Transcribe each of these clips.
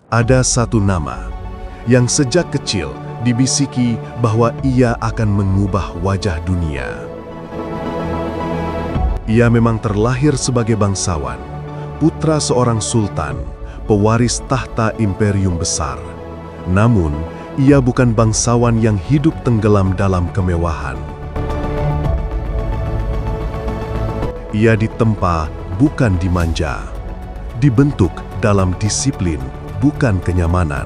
Ada satu nama yang sejak kecil dibisiki bahwa ia akan mengubah wajah dunia. Ia memang terlahir sebagai bangsawan, putra seorang sultan, pewaris tahta imperium besar. Namun, ia bukan bangsawan yang hidup tenggelam dalam kemewahan. Ia ditempa, bukan dimanja. Dibentuk dalam disiplin, bukan kenyamanan.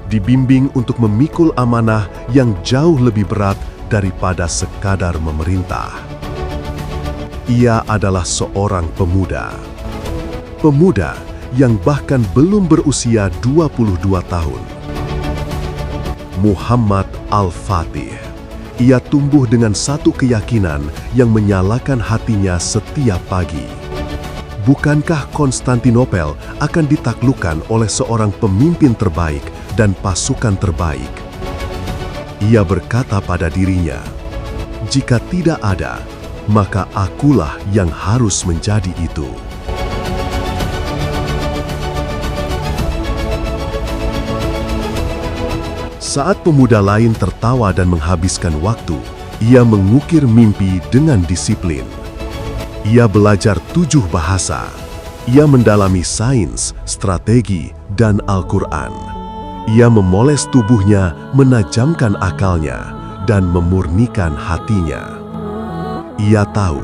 Dibimbing untuk memikul amanah yang jauh lebih berat daripada sekadar memerintah. Ia adalah seorang pemuda. Pemuda yang bahkan belum berusia 22 tahun. Muhammad Al-Fatih. Ia tumbuh dengan satu keyakinan yang menyalakan hatinya setiap pagi. Bukankah Konstantinopel akan ditaklukkan oleh seorang pemimpin terbaik dan pasukan terbaik? Ia berkata pada dirinya, "Jika tidak ada, maka akulah yang harus menjadi itu." Saat pemuda lain tertawa dan menghabiskan waktu, ia mengukir mimpi dengan disiplin. Ia belajar 7 bahasa. Ia mendalami sains, strategi, dan Al-Quran. Ia memoles tubuhnya, menajamkan akalnya, dan memurnikan hatinya. Ia tahu,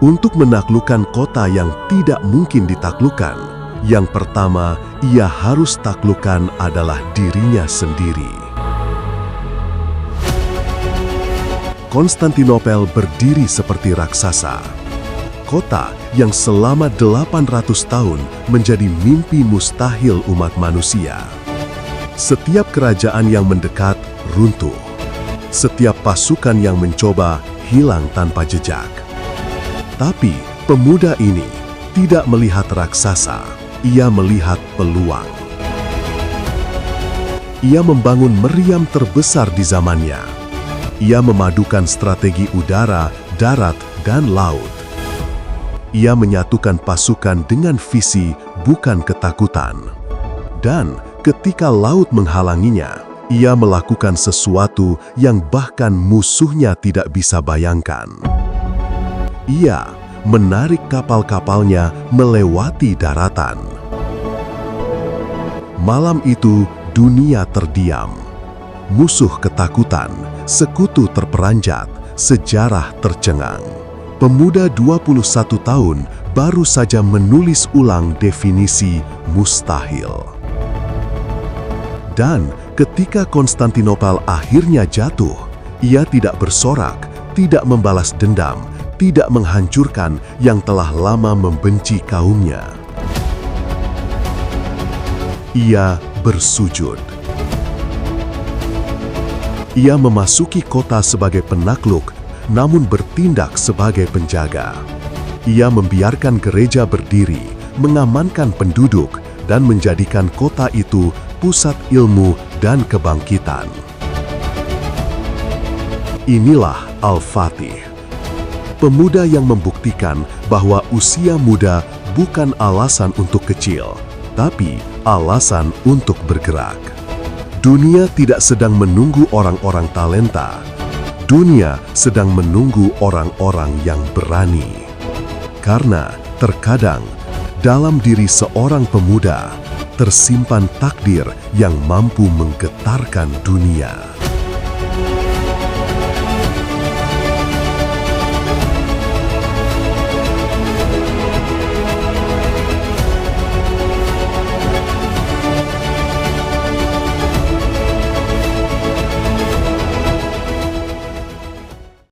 untuk menaklukkan kota yang tidak mungkin ditaklukkan, yang pertama ia harus taklukkan adalah dirinya sendiri. Konstantinopel berdiri seperti raksasa. Kota yang selama 800 tahun menjadi mimpi mustahil umat manusia. Setiap kerajaan yang mendekat runtuh. Setiap pasukan yang mencoba hilang tanpa jejak. Tapi pemuda ini tidak melihat raksasa, ia melihat peluang. Ia membangun meriam terbesar di zamannya. Ia memadukan strategi udara, darat, dan laut. Ia menyatukan pasukan dengan visi, bukan ketakutan. Dan ketika laut menghalanginya, ia melakukan sesuatu yang bahkan musuhnya tidak bisa bayangkan. Ia menarik kapal-kapalnya melewati daratan. Malam itu, dunia terdiam. Musuh ketakutan, sekutu terperanjat, sejarah tercengang. Pemuda 21 tahun baru saja menulis ulang definisi mustahil. Dan ketika Konstantinopel akhirnya jatuh, ia tidak bersorak, tidak membalas dendam, tidak menghancurkan yang telah lama membenci kaumnya. Ia bersujud. Ia memasuki kota sebagai penakluk, namun bertindak sebagai penjaga. Ia membiarkan gereja berdiri, mengamankan penduduk, dan menjadikan kota itu pusat ilmu dan kebangkitan. Inilah Al-Fatih, pemuda yang membuktikan bahwa usia muda bukan alasan untuk kecil, tapi alasan untuk bergerak. Dunia tidak sedang menunggu orang-orang talenta. Dunia sedang menunggu orang-orang yang berani. Karena terkadang dalam diri seorang pemuda tersimpan takdir yang mampu menggetarkan dunia.